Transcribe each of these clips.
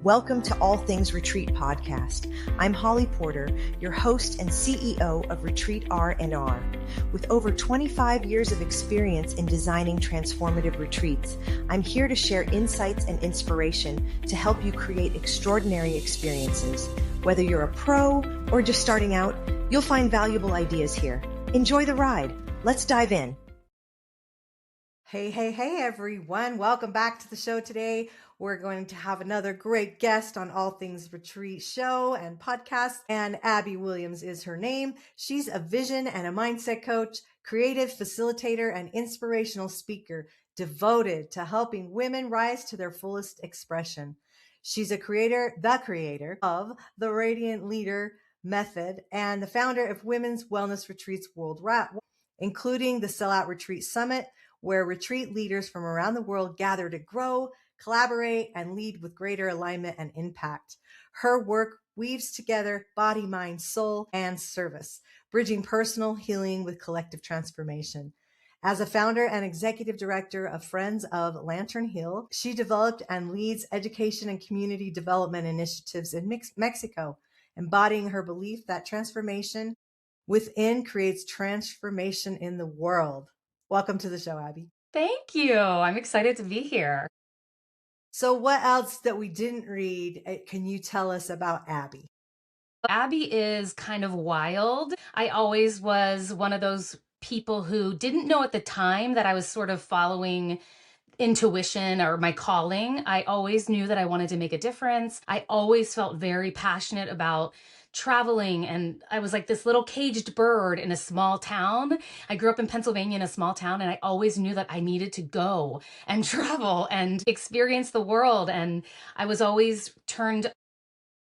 Welcome to All Things Retreat podcast. I'm Holly Porter, your host and CEO of Retreat R&R. With over 25 years of experience in designing transformative retreats, I'm here to share insights and inspiration to help you create extraordinary experiences. Whether you're a pro or just starting out, you'll find valuable ideas here. Enjoy the ride. Let's dive in. Hey, everyone. Welcome back to the show today. We're going to have another great guest on All Things Retreat show and podcast. And Abby Williams is her name. She's a vision and a mindset coach, creative facilitator, and inspirational speaker devoted to helping women rise to their fullest expression. She's the creator of the Radiant Leader Method and the founder of Women's Wellness Retreats Worldwide, including the Sellout Retreat Summit, where retreat leaders from around the world gather to grow, collaborate, and lead with greater alignment and impact. Her work weaves together body, mind, soul, and service, bridging personal healing with collective transformation. As a founder and executive director of Friends of Lantern Hill, she developed and leads education and community development initiatives in Mexico, embodying her belief that transformation within creates transformation in the world. Welcome to the show, Abby. Thank you. I'm excited to be here. So what else that we didn't read can you tell us about Abby? Abby is kind of wild. I always was one of those people who didn't know at the time that I was sort of following intuition or my calling. I always knew that I wanted to make a difference. I always felt very passionate about traveling, and I was like this little caged bird in a small town. I grew up in Pennsylvania in a small town, and I always knew that I needed to go and travel and experience the world. And I was always turned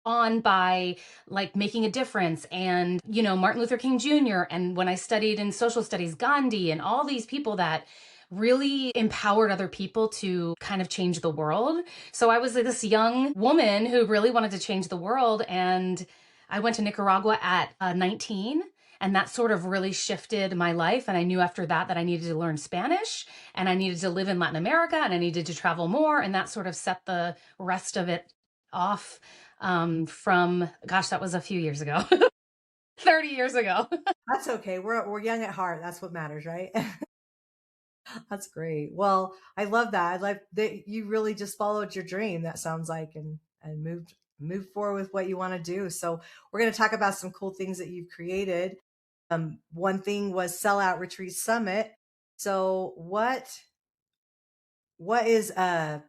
on by like making a difference and, Martin Luther King Jr. And when I studied in social studies, Gandhi and all these people that really empowered other people to kind of change the world. So I was like this young woman who really wanted to change the world. And I went to Nicaragua at 19. And that sort of really shifted my life. And I knew after that I needed to learn Spanish and I needed to live in Latin America and I needed to travel more. And that sort of set the rest of it off that was a few years ago, 30 years ago. That's okay. We're young at heart. That's what matters, right? That's great. Well, I love that. I like that you really just followed your dream, that sounds like, and moved forward with what you want to do. So we're going to talk about some cool things that you've created. One thing was Sellout Retreat Summit. So what is a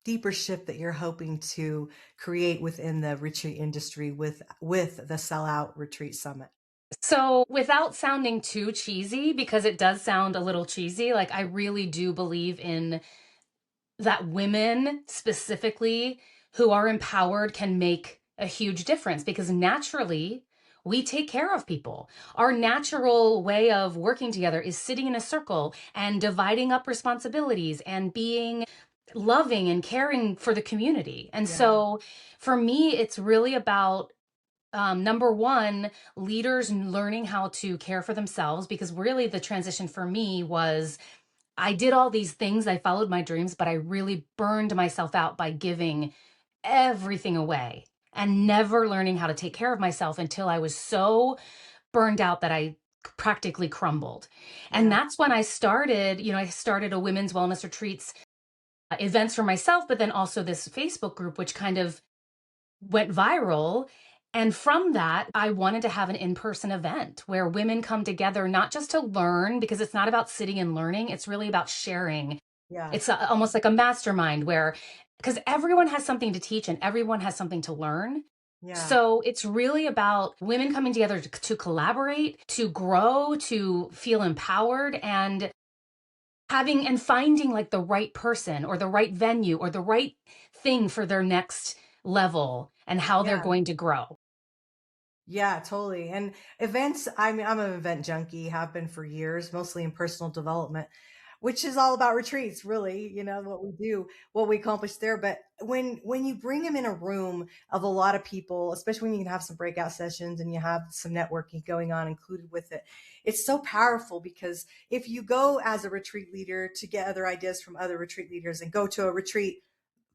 deeper shift that you're hoping to create within the retreat industry with the Sellout Retreat Summit? So without sounding too cheesy, because it does sound a little cheesy, like I really do believe in that women specifically who are empowered can make a huge difference, because naturally we take care of people. Our natural way of working together is sitting in a circle and dividing up responsibilities and being loving and caring for the community. And so for me, it's really about number one, leaders learning how to care for themselves, because really the transition for me was I did all these things, I followed my dreams, but I really burned myself out by giving everything away and never learning how to take care of myself until I was so burned out that I practically crumbled. And that's when I started, I started a women's wellness retreats events for myself, but then also this Facebook group, which kind of went viral. And from that, I wanted to have an in-person event where women come together, not just to learn, because it's not about sitting and learning. It's really about sharing. Yeah. It's almost like a mastermind because everyone has something to teach and everyone has something to learn. Yeah. So it's really about women coming together to collaborate, to grow, to feel empowered, and finding like the right person or the right venue or the right thing for their next level and how they're going to grow. Yeah, totally. And events, I'm an event junkie, have been for years, mostly in personal development, which is all about retreats, really, what we do, what we accomplish there. But when you bring them in a room of a lot of people, especially when you can have some breakout sessions and you have some networking going on included with it, it's so powerful, because if you go as a retreat leader to get other ideas from other retreat leaders and go to a retreat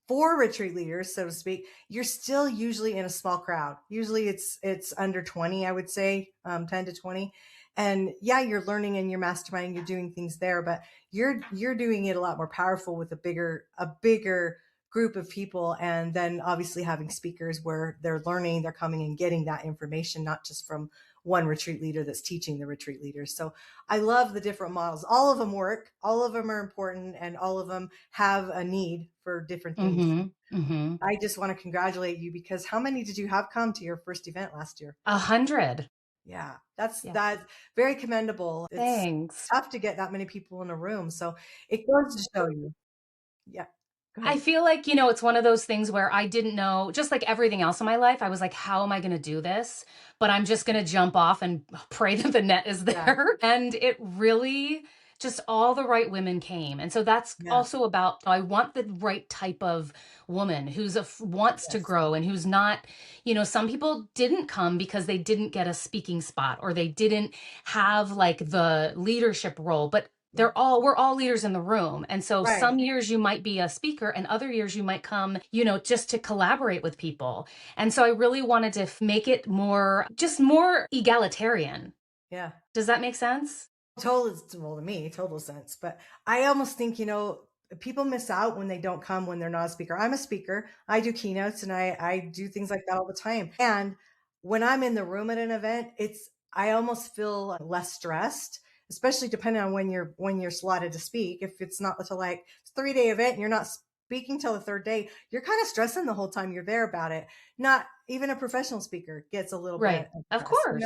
for retreat leaders, so to speak, you're still usually in a small crowd. Usually it's under 20, I would say, 10 to 20. And yeah, you're learning and you're masterminding, you're doing things there, but you're doing it a lot more powerful with a bigger group of people. And then obviously having speakers where they're learning, they're coming and getting that information, not just from one retreat leader that's teaching the retreat leaders. So I love the different models. All of them work, all of them are important, and all of them have a need for different things. Mm-hmm. Mm-hmm. I just want to congratulate you, because how many did you have come to your first event last year? 100. Yeah, Yeah. that's very commendable. It's Thanks. tough to get that many people in a room. So it goes to show you. Yeah. Go I ahead. feel like, it's one of those things where I didn't know, just like everything else in my life, I was like, how am I going to do this? But I'm just going to jump off and pray that the net is Yeah. there. And it really just all the right women came. And so that's Yeah. also about, I want the right type of woman who's wants to Yes. grow and who's not, some people didn't come because they didn't get a speaking spot or they didn't have like the leadership role, but Yeah. we're all leaders in the room. And so Right. some years you might be a speaker and other years you might come, just to collaborate with people. And so I really wanted to make it just more egalitarian. Yeah. Does that make sense? Total, well, to me, total sense. But I almost think, people miss out when they don't come when they're not a speaker. I'm a speaker. I do keynotes and I do things like that all the time. And when I'm in the room at an event, I almost feel less stressed, especially depending on when you're slotted to speak. If it's not until like it's a 3-day event and you're not speaking till the third day, you're kind of stressing the whole time you're there about it. Not even a professional speaker gets a little bit Right. of Of stress, course.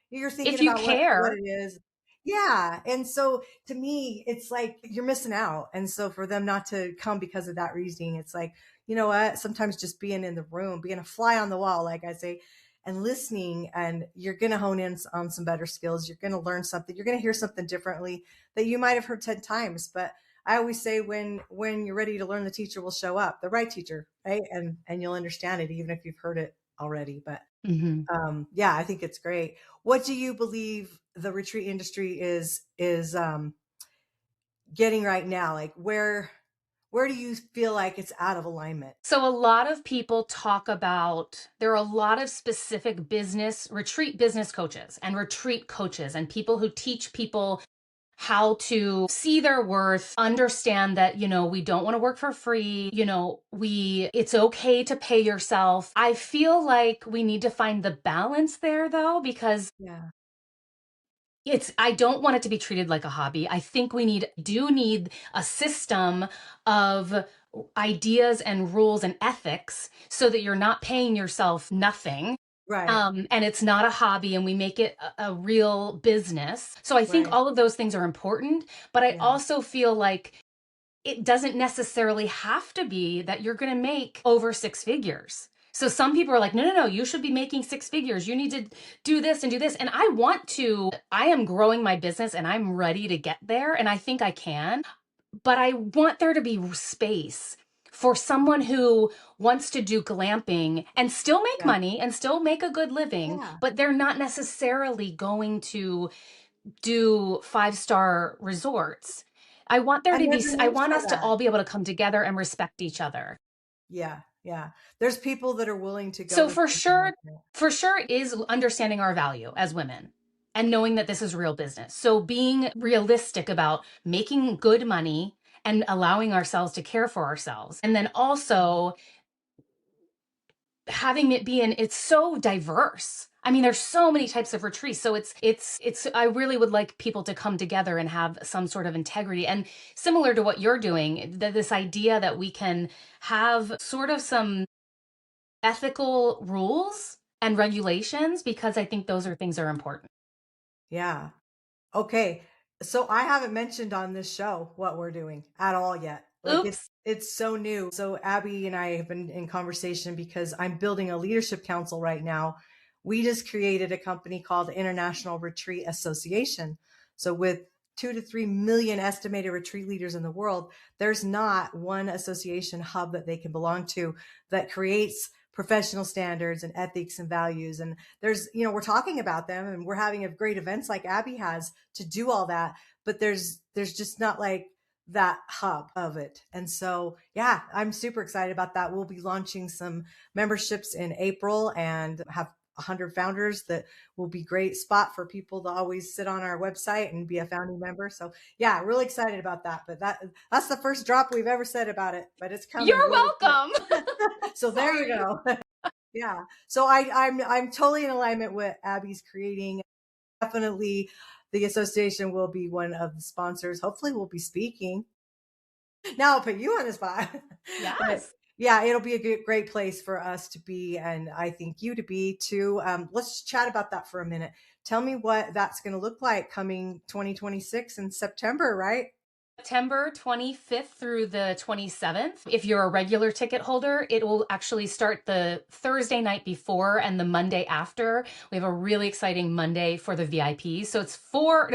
You're thinking If you about what care. it is. Yeah. And so to me, it's like you're missing out. And so for them not to come because of that reasoning, it's like, you know what? Sometimes just being in the room, being a fly on the wall, like I say, and listening, and you're going to hone in on some better skills. You're going to learn something. You're going to hear something differently that you might have heard 10 times. But I always say when you're ready to learn, the teacher will show up, the right teacher, right? And you'll understand it, even if you've heard it already. But Mhm. yeah, I think it's great. What do you believe the retreat industry is getting right now? Like where do you feel like it's out of alignment? So a lot of people talk about there are a lot of specific retreat business coaches and retreat coaches and people who teach people how to see their worth, understand that, we don't want to work for free, it's okay to pay yourself. I feel like we need to find the balance there though, because Yeah, I don't want it to be treated like a hobby. I think we do need a system of ideas and rules and ethics so that you're not paying yourself nothing. right, And it's not a hobby and we make it a real business. So I think right. all of those things are important, but I Yeah, also feel like it doesn't necessarily have to be that you're going to make over 6 figures. So some people are like, no, no, no, you should be making 6 figures. You need to do this and do this. And I am growing my business and I'm ready to get there. And I think I can, but I want there to be space for someone who wants to do glamping and still make yeah, money and still make a good living, yeah. but they're not necessarily going to do 5-star resorts. And there's a I niche want for us to that. all be able to come together and respect each other. Yeah, yeah. There's people that are willing to go So to something like that. for sure is understanding our value as women and knowing that this is real business. So being realistic about making good money and allowing ourselves to care for ourselves. And then also having it be it's so diverse. I mean, there's so many types of retreats. So I really would like people to come together and have some sort of integrity. And similar to what you're doing, this idea that we can have sort of some ethical rules and regulations, because I think those are things that are important. Yeah. Okay. So I haven't mentioned on this show what we're doing at all yet. Like Oops. it's so new. So Abby and I have been in conversation because I'm building a leadership council right now. We just created a company called International Retreat Association. So with 2 to 3 million estimated retreat leaders in the world, there's not one association hub that they can belong to that creates professional standards and ethics and values. And we're talking about them and we're having a great events like Abby has to do all that. But there's just not like that hub of it. And so, yeah, I'm super excited about that. We'll be launching some memberships in April and have 100 founders that will be great spot for people to always sit on our website and be a founding member. So yeah, really excited about that. But that's the first drop we've ever said about it, but it's coming You're really welcome. quick. So there you go. Yeah. So I'm totally in alignment with Abby's creating. Definitely the association will be one of the sponsors. Hopefully we'll be speaking. Now I'll put you on the spot. But Yes. yeah, it'll be a great place for us to be. And I think you to be too. Let's chat about that for a minute. Tell me what that's going to look like coming 2026 in September, right? September 25th through the 27th. If you're a regular ticket holder, it will actually start the Thursday night before and the Monday after. We have a really exciting Monday for the VIPs. So it's 5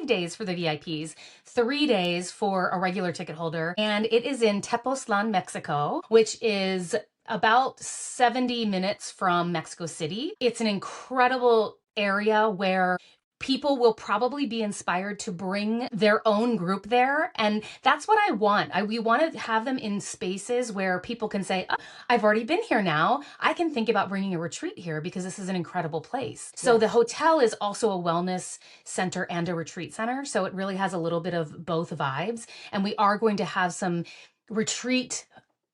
days for the VIPs, 3 days for a regular ticket holder. And it is in Tepoztlan, Mexico, which is about 70 minutes from Mexico City. It's an incredible area where people will probably be inspired to bring their own group there. And that's what I want. We want to have them in spaces where people can say, oh, I've already been here now. I can think about bringing a retreat here because this is an incredible place. So Yes. the hotel is also a wellness center and a retreat center. So it really has a little bit of both vibes. And we are going to have some retreat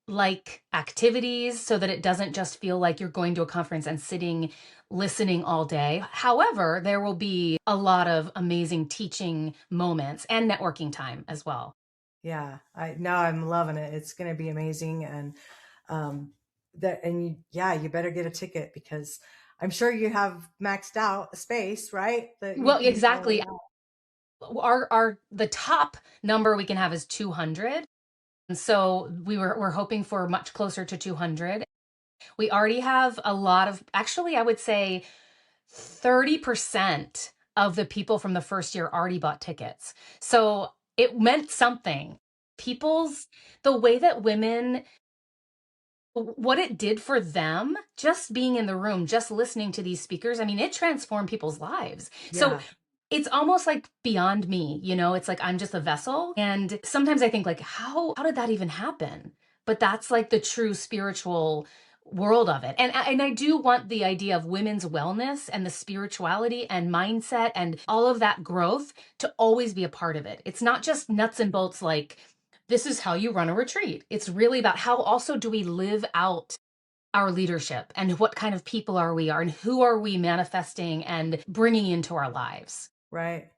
like activities so that it doesn't just feel like you're going to a conference and sitting listening all day. However, there will be a lot of amazing teaching moments and networking time as well. Yeah, I'm loving it. It's going to be amazing. And you better get a ticket because I'm sure you have maxed out a space, right? That you Well, can fill it exactly. out. Our the top number we can have is 200. And so we're hoping for much closer to 200. We already have a lot of, actually, I would say 30% of the people from the first year already bought tickets. So it meant something. The way that women, what it did for them, just being in the room, just listening to these speakers, I mean, it transformed people's lives. So Yeah, it's almost like beyond me, it's like I'm just a vessel. And sometimes I think like, how did that even happen? But that's like the true spiritual world of it. And I do want the idea of women's wellness and the spirituality and mindset and all of that growth to always be a part of it. It's not just nuts and bolts like this is how you run a retreat. It's really about how also do we live out our leadership and what kind of people are we and who are we manifesting and bringing into our lives. right.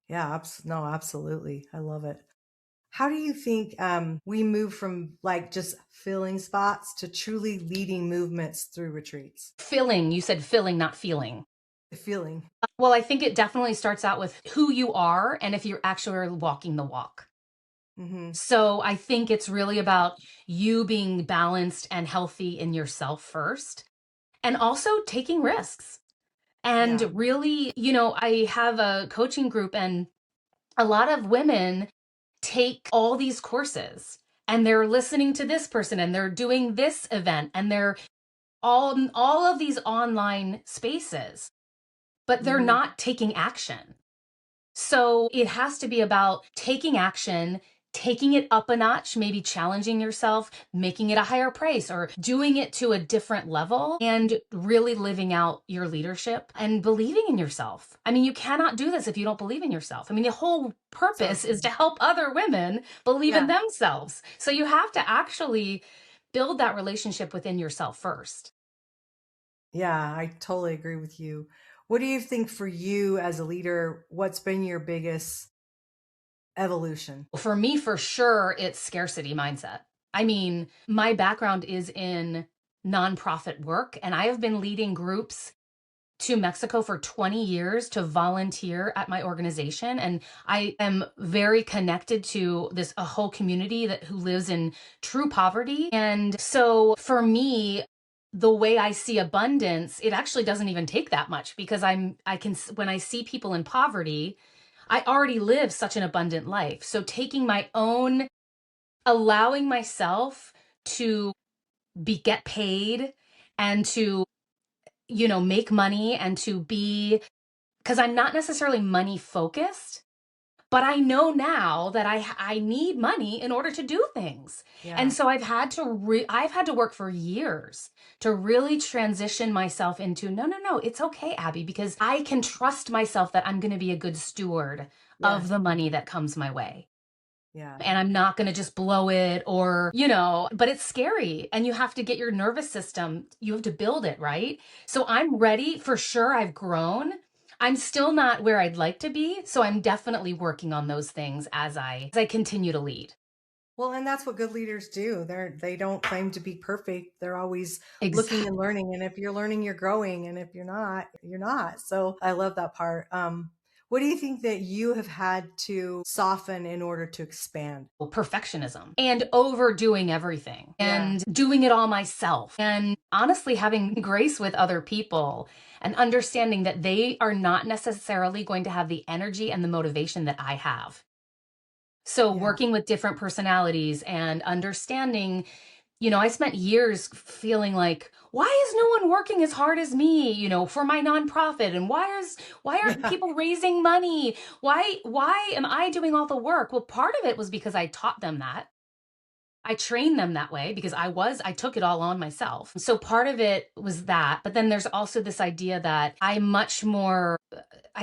Yeah, no, absolutely. I love it. How do you think we move from like just filling spots to truly leading movements through retreats? Filling, you said filling, not feeling. The feeling. Well, I think it definitely starts out with who you are and if you're actually walking the walk. Mm-hmm. So I think it's really about you being balanced and healthy in yourself first, and also taking risks. And Yeah. really, I have a coaching group, and a lot of women take all these courses and they're listening to this person and they're doing this event and they're all of these online spaces, but they're Mm-hmm. not taking action. So it has to be about taking action, taking it up a notch, maybe challenging yourself, making it a higher price, or doing it to a different level, and really living out your leadership and believing in yourself. I mean, you cannot do this if you don't believe in yourself. I mean, the whole So purpose is to help other women believe in yeah. themselves. So you have to actually build that relationship within yourself first. Yeah, I totally agree with you. What do you think for you as a leader? What's been your biggest evolution? For me, for sure, it's scarcity mindset. I mean, my background is in nonprofit work, and I have been leading groups to Mexico for 20 years to volunteer at my organization. And I am very connected to a whole community who lives in true poverty. And so for me, the way I see abundance, it actually doesn't even take that much because when I see people in poverty, I already live such an abundant life. So allowing myself to get paid and to, make money and to be, because I'm not necessarily money focused, But I know now that I need money in order to do things. And Yeah. so I've had to work for years to really transition myself into, no, no, no, it's okay, Abby, because I can trust myself that I'm going to be a good steward of Yes. the money that comes my way. Yeah. And I'm not going to just blow it or, but it's scary. And you have to get your nervous system, you have to build it, right? So I'm ready for sure. I've grown. I'm still not where I'd like to be. So I'm definitely working on those things as I continue to lead. Well, and that's what good leaders do. They don't claim to be perfect. They're always looking Exactly. and learning. And if you're learning, you're growing. And if you're not, you're not. So I love that part. What do you think that you have had to soften in order to expand? Perfectionism and overdoing everything Yeah. and doing it all myself. And honestly, having grace with other people and understanding that they are not necessarily going to have the energy and the motivation that I have. So Yeah. working with different personalities and understanding, I spent years feeling like, why is no one working as hard as me, for my nonprofit? And why aren't Yeah. people raising money? Why am I doing all the work? Well, part of it was because I taught them that. I trained them that way because I took it all on myself. So part of it was that, but then there's also this idea that I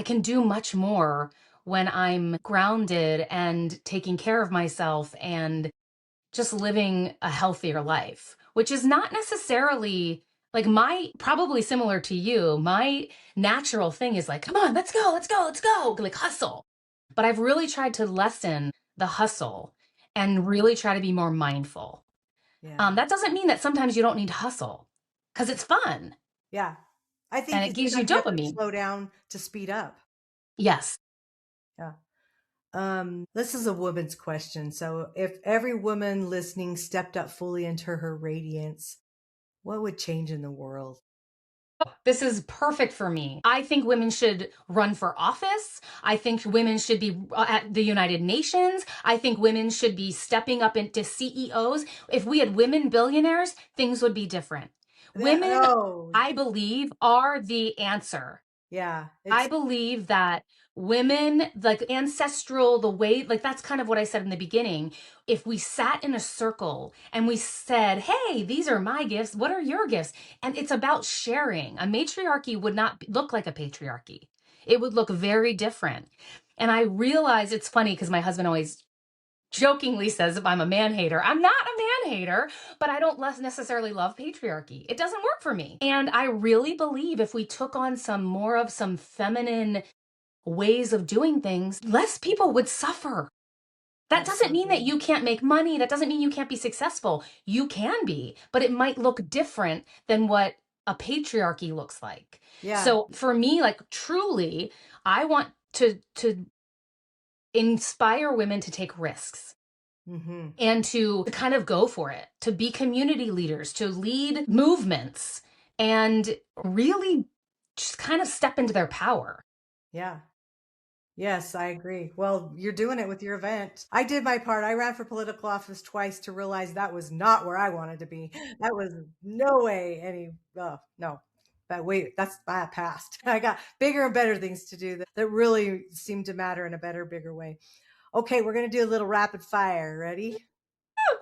can do much more when I'm grounded and taking care of myself and just living a healthier life, which is not necessarily like probably similar to you. My natural thing is like, come on, let's go, let's go, let's go, like hustle. But I've really tried to lessen the hustle and really try to be more mindful. Yeah. That doesn't mean that sometimes you don't need to hustle because it's fun Yeah. I and think it that gives you sometimes you have to dopamine. slow down to speed up. Yes. Yeah. This is a woman's question. So if every woman listening stepped up fully into her radiance, what would change in the world? This is perfect for me. I think women should run for office. I think women should be at the United Nations. I think women should be stepping up into CEOs. If we had women billionaires, things would be different. Women, Oh, I believe, are the answer. yeah. I It's believe that women, like ancestral, the way, like that's kind of what I said in the beginning. If we sat in a circle and we said, hey, these are my gifts, what are your gifts? And it's about sharing. A matriarchy would not look like a patriarchy, it would look very different. And I realize it's funny because my husband always jokingly says if I'm a man hater. I'm not a man hater, but I don't less necessarily love patriarchy. It doesn't work for me. And I really believe if we took on some feminine ways of doing things, less people would suffer. That that's doesn't so mean that good. you can't make money. That doesn't mean you can't be successful. You can be, but it might look different than what a patriarchy looks like. Yeah. So for me, like truly, I want to inspire women to take risks Hmm. and to kind of go for it, to be community leaders, to lead movements, and really just kind of step into their power. Yeah. Yes, I agree. Well, you're doing it with your event. I did my part. I ran for political office twice to realize that was not where I wanted to be. That was no way any, no. But wait, that's my past. I got bigger and better things to do that really seem to matter in a better, bigger way. Okay, we're going to do a little rapid fire. Ready?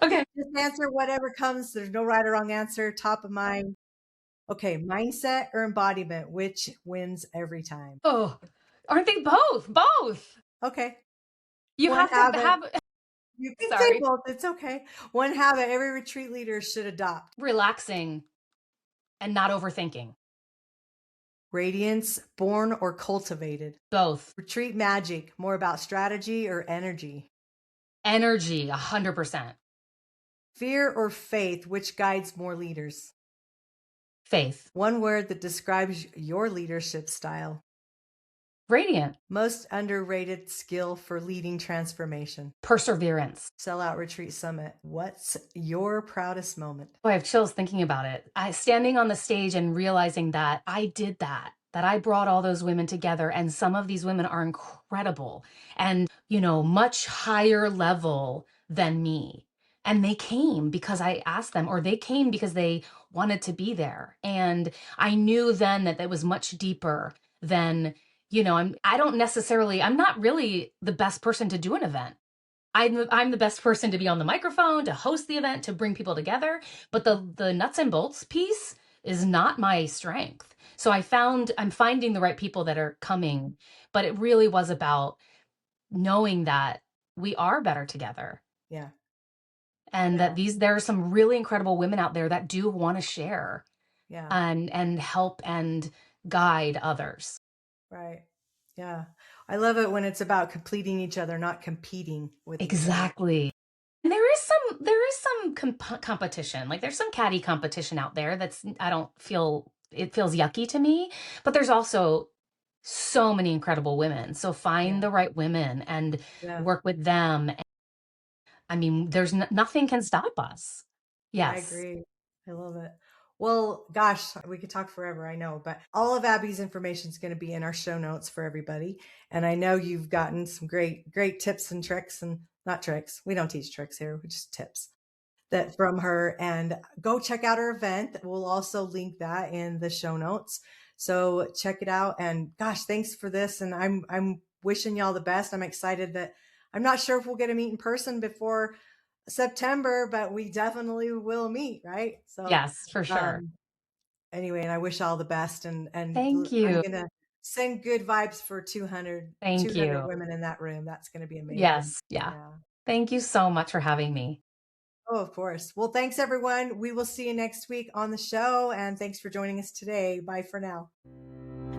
Okay. Just answer whatever comes. There's no right or wrong answer. Top of mind. Okay, mindset or embodiment, which wins every time? Oh, aren't they both? Both. Okay. You One have to habit. have, You can say sorry, both. It's okay. One habit every retreat leader should adopt. relaxing and not overthinking. Radiance, born or cultivated. Both. Retreat magic, more about strategy or energy. Energy, 100%. Fear or faith, which guides more leaders. Faith. One word that describes your leadership style. Radiant. Most underrated skill for leading transformation. Perseverance. Sellout Retreat Summit. What's your proudest moment? Boy, I have chills thinking about it. I standing on the stage and realizing that I did that I brought all those women together, and some of these women are incredible and, much higher level than me. And they came because I asked them, or they came because they wanted to be there. And I knew then that it was much deeper than I'm not really the best person to do an event. I'm the best person to be on the microphone, to host the event, to bring people together. But the nuts and bolts piece is not my strength. So I'm finding the right people that are coming, but it really was about knowing that we are better together. Yeah. And that there are some really incredible women out there that do want to share and help and guide others. Right. Yeah. I love it when it's about completing each other, not competing with each other. Exactly. And there is some competition. Like there's some catty competition out there it feels yucky to me, but there's also so many incredible women. So find the right women and work with them. I mean, nothing can stop us. Yes. I agree. I love it. Well, gosh, we could talk forever, I know, but all of Abby's information is going to be in our show notes for everybody. And I know you've gotten some great tips and tricks, and not tricks. We don't teach tricks here. We just tips that from her. And go check out her event. We'll also link that in the show notes. So check it out. And gosh, thanks for this. And I'm wishing y'all the best. I'm excited that I'm not sure if we'll get to meet in person before September, but we definitely will meet, right? So yes, for sure. Anyway, and I wish all the best, and thank you. I'm gonna send good vibes for 200 women in that room. That's gonna be amazing. Yes. Yeah. Thank you so much for having me. Oh, of course. Well, thanks everyone. We will see you next week on the show, and thanks for joining us today. Bye for now.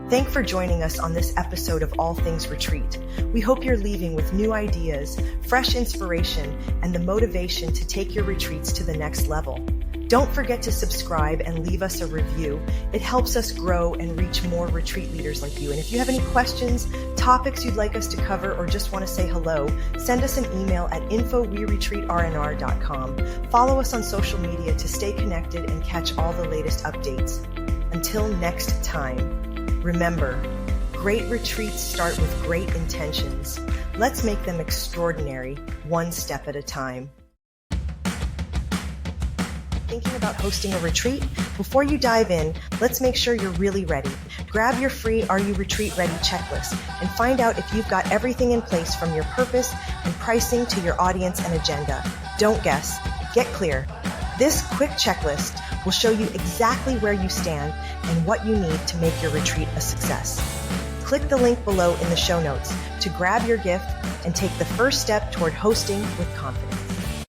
Thanks for joining us on this episode of All Things Retreat. We hope you're leaving with new ideas, fresh inspiration, and the motivation to take your retreats to the next level. Don't forget to subscribe and leave us a review. It helps us grow and reach more retreat leaders like you. And if you have any questions, topics you'd like us to cover, or just want to say hello, send us an email at info@weretreatrnr.com. Follow us on social media to stay connected and catch all the latest updates. Until next time, remember, great retreats start with great intentions. Let's make them extraordinary, one step at a time. Thinking about hosting a retreat? Before you dive in, let's make sure you're really ready. Grab your free Are You Retreat Ready checklist and find out if you've got everything in place, from your purpose and pricing to your audience and agenda. Don't guess. Get clear. This quick checklist will show you exactly where you stand and what you need to make your retreat a success. Click the link below in the show notes to grab your gift and take the first step toward hosting with confidence.